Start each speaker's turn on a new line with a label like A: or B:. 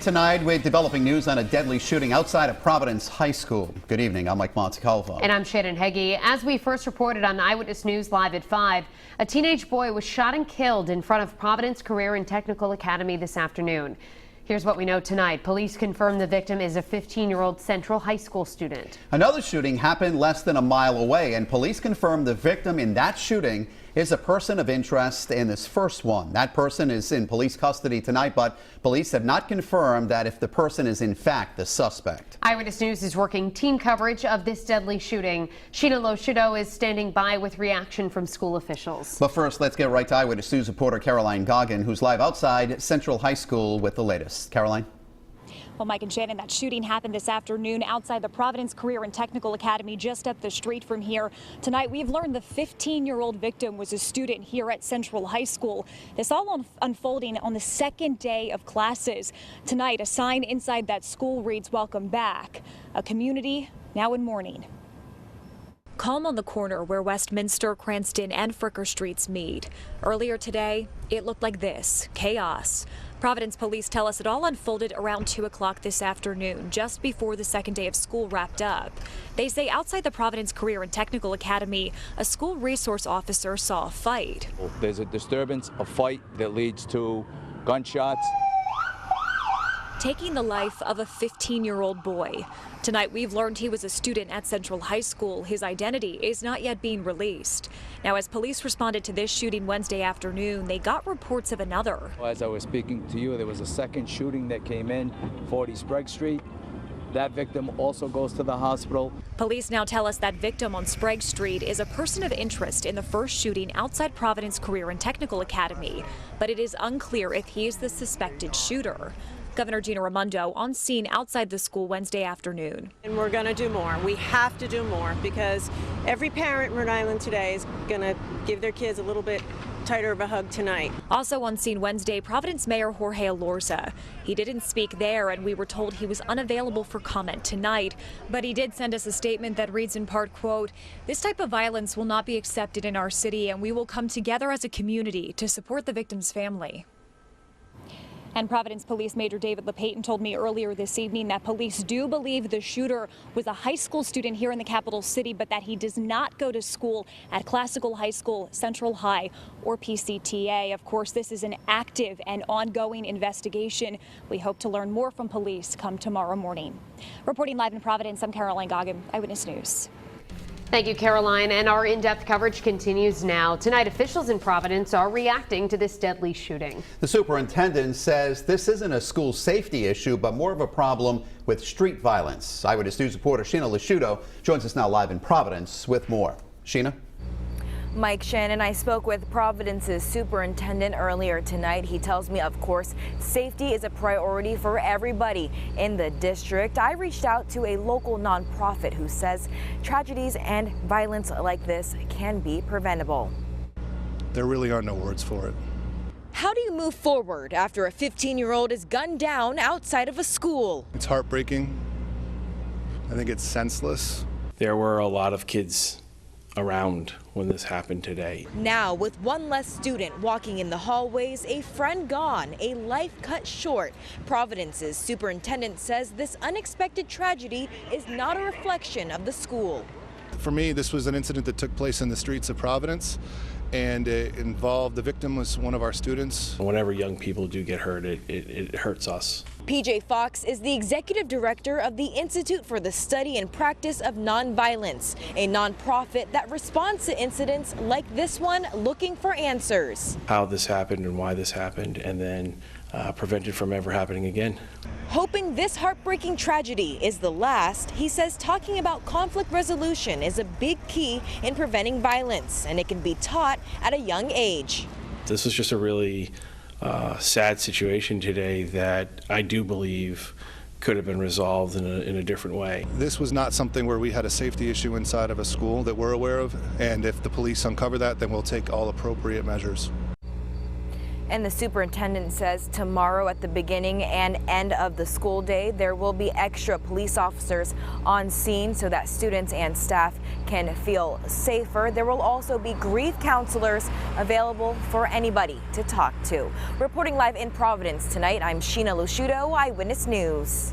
A: Tonight with developing news on a deadly shooting outside of Providence High School. Good evening, I'm Mike Montecalvo.
B: And I'm Shannon Heggie. As we first reported on Eyewitness News Live at 5, a teenage boy was shot and killed in front of Providence Career and Technical Academy this afternoon. Here's what we know tonight. Police confirm the victim is a 15-year-old Central High School student.
A: Another shooting happened less than a mile away, and police confirm the victim in that shooting is a person of interest in this first one. That person is in police custody tonight, but police have not confirmed that if the person is in fact the suspect.
B: Eyewitness News is working team coverage of this deadly shooting. Sheena Loshido is standing by with reaction from school officials.
A: But first, let's get right to Eyewitness News reporter Caroline Goggin, who's live outside Central High School with the latest. Caroline?
C: Well, Mike and Shannon, that shooting happened this afternoon outside the Providence Career and Technical Academy just up the street from here. Tonight, we've learned the 15-year-old victim was a student here at Central High School. This all unfolding on the second day of classes. Tonight, a sign inside that school reads, "Welcome back." A community now in mourning. Calm on the corner where Westminster, Cranston, and Fricker Streets meet. Earlier today, it looked like this: chaos. Providence police tell us it all unfolded around 2 o'clock this afternoon, just before the second day of school wrapped up. They say outside the Providence Career and Technical Academy, a school resource officer saw a fight.
D: There's a disturbance, a fight that leads to gunshots,
C: taking the life of a 15-year-old boy. Tonight, we've learned he was a student at Central High School. His identity is not yet being released. Now, as police responded to this shooting Wednesday afternoon, they got reports of another.
D: As I was speaking to you, there was a second shooting that came in, 40 Sprague Street. That victim also goes to the hospital.
C: Police now tell us that victim on Sprague Street is a person of interest in the first shooting outside Providence Career and Technical Academy, but it is unclear if he is the suspected shooter. Governor Gina Raimondo on scene outside the school Wednesday afternoon.
E: And we're going to do more. We have to do more because every parent in Rhode Island today is going to give their kids a little bit tighter of a hug tonight.
C: Also on scene Wednesday, Providence Mayor Jorge Elorza. He didn't speak there, and we were told he was unavailable for comment tonight, but he did send us a statement that reads in part, quote, "This type of violence will not be accepted in our city, and we will come together as a community to support the victim's family." And Providence Police Major David LePayton told me earlier this evening that police do believe the shooter was a high school student here in the capital city, but that he does not go to school at Classical High School, Central High, or PCTA. Of course, this is an active and ongoing investigation. We hope to learn more from police come tomorrow morning. Reporting live in Providence, I'm Caroline Goggin, Eyewitness News.
B: Thank you, Caroline. And our in-depth coverage continues now. Tonight, officials in Providence are reacting to this deadly shooting.
A: The superintendent says this isn't a school safety issue, but more of a problem with street violence. Eyewitness News reporter Sheena Loshido joins us now live in Providence with more. Sheena?
F: Mike, Shannon, I spoke with Providence's superintendent earlier tonight. He tells me, of course, safety is a priority for everybody in the district. I reached out to a local nonprofit who says tragedies and violence like this can be preventable.
G: There really are no words for it.
F: How do you move forward after a 15-year-old is gunned down outside of a school?
G: It's heartbreaking. I think it's senseless.
H: There were a lot of kids around when this happened today.
F: Now, with one less student walking in the hallways, a friend gone, a life cut short, Providence's superintendent says this unexpected tragedy is not a reflection of the school.
G: For me, this was an incident that took place in the streets of Providence, and it involved, the victim was one of our students.
H: Whenever young people do get hurt, it hurts us.
F: PJ Fox is the executive director of the Institute for the Study and Practice of Nonviolence, a nonprofit that responds to incidents like this one, looking for answers.
H: How this happened and why this happened, and then prevent it from ever happening again.
F: Hoping this heartbreaking tragedy is the last, he says talking about conflict resolution is a big key in preventing violence, and it can be taught at a young age.
H: This was just a really sad situation today that I do believe could have been resolved in a different way.
G: This was not something where we had a safety issue inside of a school that we're aware of, and if the police uncover that, then we'll take all appropriate measures.
F: And the superintendent says tomorrow at the beginning and end of the school day, there will be extra police officers on scene so that students and staff can feel safer. There will also be grief counselors available for anybody to talk to. Reporting live in Providence tonight, I'm Sheena Lusciuto, Eyewitness News.